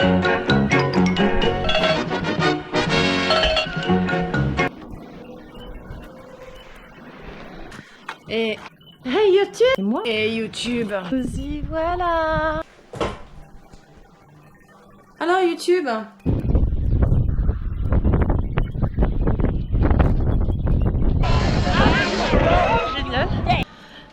Et hey YouTube, et moi et YouTube. Nous y voilà. Alors YouTube. Génial.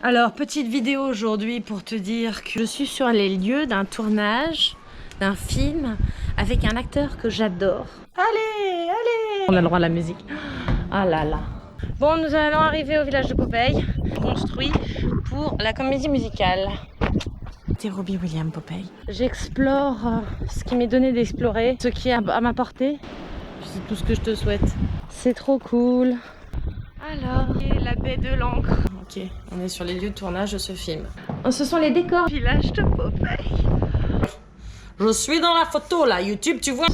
Alors petite vidéo aujourd'hui pour te dire que je suis sur les lieux d'un tournage d'un film avec un acteur que j'adore. Allez, allez. On a le droit à la musique. Ah là là. Bon, nous allons arriver au village de Popeye, construit pour la comédie musicale. C'est Robbie Williams, Popeye. J'explore ce qui m'est donné d'explorer, ce qui est à ma portée. C'est tout ce que je te souhaite. C'est trop cool. Alors, la baie de l'Ancre. Ok, on est sur les lieux de tournage de ce film. Ce sont les décors du village de Popeye. Je suis dans la photo là, YouTube, tu vois.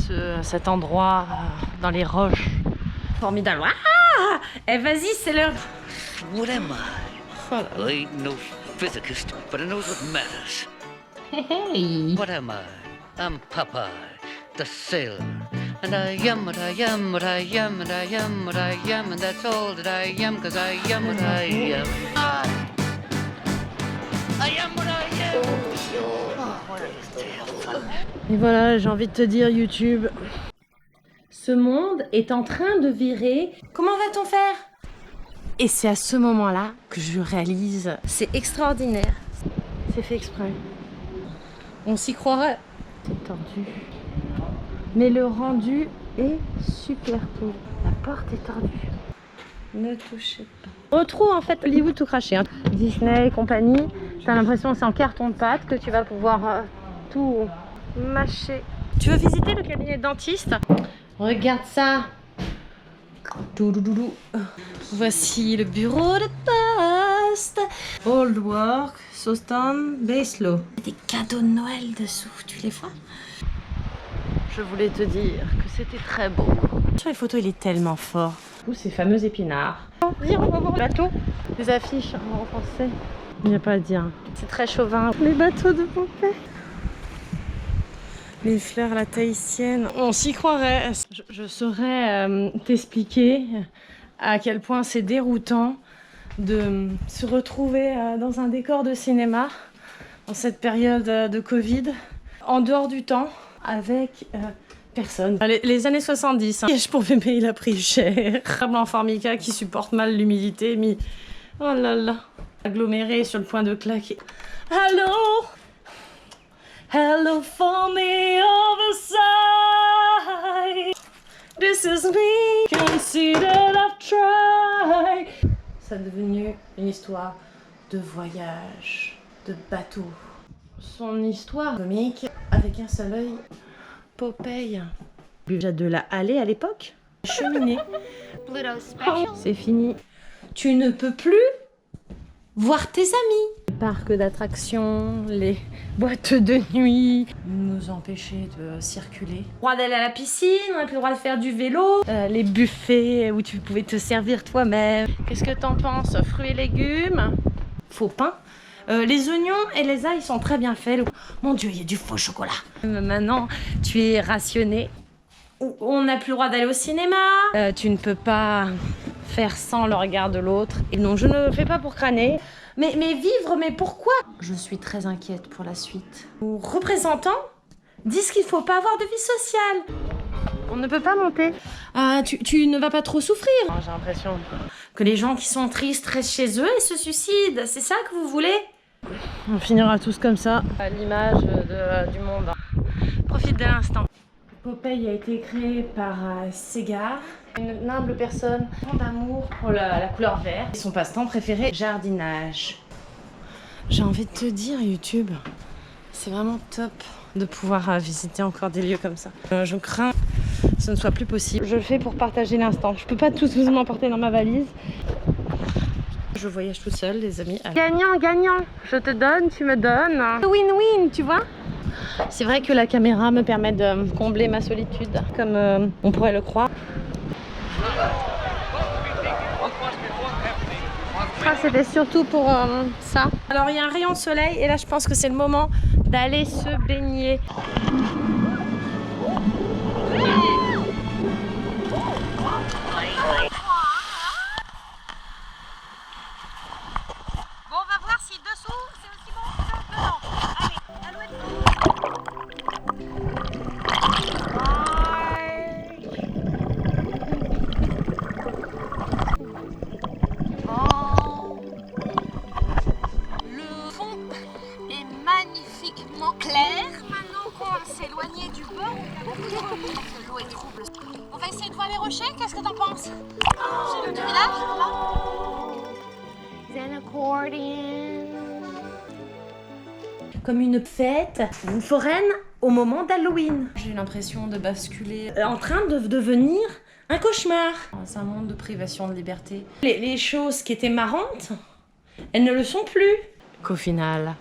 Cet endroit dans les roches. Formidable. Ah! Eh vas-y, c'est l'heure. What am I? Voilà. I ain't no physicist, but I knows what matters. Hey. What am I? I'm Popeye, the sailor. And I am what I am, what I am, what I am, what I am, and that's all that I am, cause I am what I am. I am what I am. Oh, what is this? Et voilà, j'ai envie de te dire YouTube. Ce monde est en train de virer. Comment va-t-on faire? Et c'est à ce moment-là que je réalise. C'est extraordinaire. C'est fait exprès. On s'y croirait. C'est tordu. Mais le rendu est super cool. La porte est tordue. Ne touchez pas. On retrouve en fait Hollywood tout craché. Hein. Disney et compagnie. T'as l'impression que c'est en carton de pâte que tu vas pouvoir tout mâcher. Tu veux visiter le cabinet de dentiste? Regarde ça. Doudoudou. Voici le bureau de poste. Old Work, Soston, Baselow. Des cadeaux de Noël dessous, tu les vois? Je voulais te dire que c'était très beau. Sur les photos, il est tellement fort. Tous ces fameux épinards. Viens, on va voir le bateau. Les affiches en français. Il n'y a pas à dire. C'est très chauvin. Les bateaux de Popeye. Les fleurs à la tahitienne, on s'y croirait. Je saurais t'expliquer à quel point c'est déroutant de se retrouver dans un décor de cinéma en cette période de Covid, en dehors du temps, avec personne. Les années 70, hein. Je pour bébé, il a pris cher. En formica qui supporte mal l'humidité, mais oh là là, aggloméré sur le point de claquer. Allô? Hello from the other side. This is me. Can't see that I've tried. Ça est devenu une histoire de voyage, de bateau. Son histoire comique avec un seul œil. Popeye. Déjà de la Halley à l'époque. Cheminée. Oh, c'est fini. Tu ne peux plus voir tes amis. Les parcs d'attractions, les boîtes de nuit, nous empêcher de circuler. Droit d'aller à la piscine, on n'a plus le droit de faire du vélo. Les buffets où tu pouvais te servir toi-même. Qu'est-ce que t'en penses? Fruits et légumes, faux pain. Les oignons et les ails sont très bien faits. Mon Dieu, il y a du faux chocolat. Maintenant, tu es rationné. On n'a plus le droit d'aller au cinéma. Tu ne peux pas faire sans le regard de l'autre. Et non, je ne le fais pas pour crâner. Mais vivre, mais pourquoi? Je suis très inquiète pour la suite. Nos représentants disent qu'il ne faut pas avoir de vie sociale. On ne peut pas monter. Ah, tu ne vas pas trop souffrir. J'ai l'impression que les gens qui sont tristes restent chez eux et se suicident. C'est ça que vous voulez? On finira tous comme ça. À l'image du monde. Profite de l'instant. Popeye a été créé par Segar, une humble personne d'amour pour la couleur vert. Et son passe-temps préféré, jardinage. J'ai envie de te dire, YouTube, c'est vraiment top de pouvoir visiter encore des lieux comme ça. Je crains que ce ne soit plus possible. Je le fais pour partager l'instant. Je peux pas tout m'emporter dans ma valise. Je voyage toute seule, les amis. Gagnant, gagnant. Je te donne, tu me donnes. Win-win, tu vois? C'est vrai que la caméra me permet de combler ma solitude, comme on pourrait le croire. Ah, c'était surtout pour ça. Alors il y a un rayon de soleil et là je pense que c'est le moment d'aller se baigner. Bon, on va voir si dessous c'est aussi bon que dedans. Allez, alouette. Oh. Le fond est magnifiquement clair. Maintenant qu'on s'est éloigné du bord, l'eau est trouble. On va essayer de voir les rochers. Qu'est-ce que t'en penses? C'est le village là. An accordion. Comme une fête, une foraine au moment d'Halloween. J'ai eu l'impression de basculer en train de devenir un cauchemar. C'est un monde de privation de liberté. Les choses qui étaient marrantes, elles ne le sont plus. Qu'au final,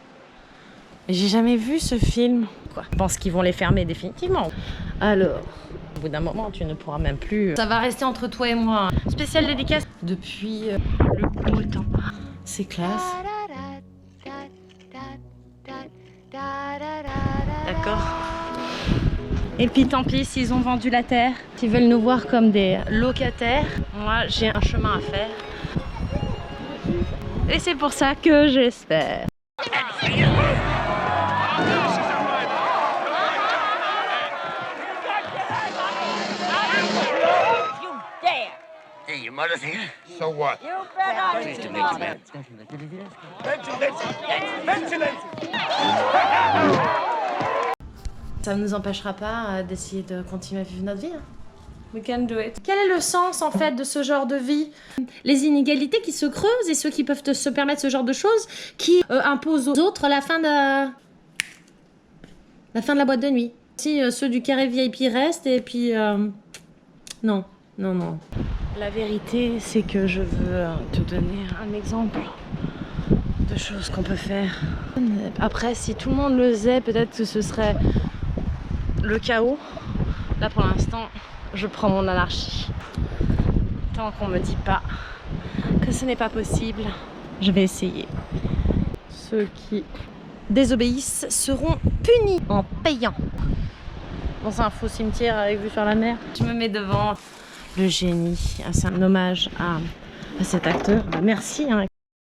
j'ai jamais vu ce film. Quoi. Je pense qu'ils vont les fermer définitivement. Alors, au bout d'un moment, tu ne pourras même plus... Ça va rester entre toi et moi. Spéciale dédicace depuis le beau temps. C'est classe. D'accord. Et puis tant pis s'ils ont vendu la terre. S'ils veulent nous voir comme des locataires, moi j'ai un chemin à faire. Et c'est pour ça que j'espère. Hey, your mother's here. So what? Pleased to meet you, man. Ça ne nous empêchera pas d'essayer de continuer à vivre notre vie. We can do it. Quel est le sens en fait de ce genre de vie? Les inégalités qui se creusent et ceux qui peuvent se permettre ce genre de choses qui imposent aux autres la fin de la boîte de nuit. Si ceux du carré VIP restent et puis non. La vérité c'est que je veux te donner un exemple de choses qu'on peut faire. Après si tout le monde le faisait peut-être que ce serait le chaos. Là pour l'instant je prends mon anarchie. Tant qu'on me dit pas que ce n'est pas possible, je vais essayer. Ceux qui désobéissent seront punis en payant. Dans un faux cimetière avec vue sur la mer. Je me mets devant le génie. C'est un hommage à cet acteur. Merci. Hein.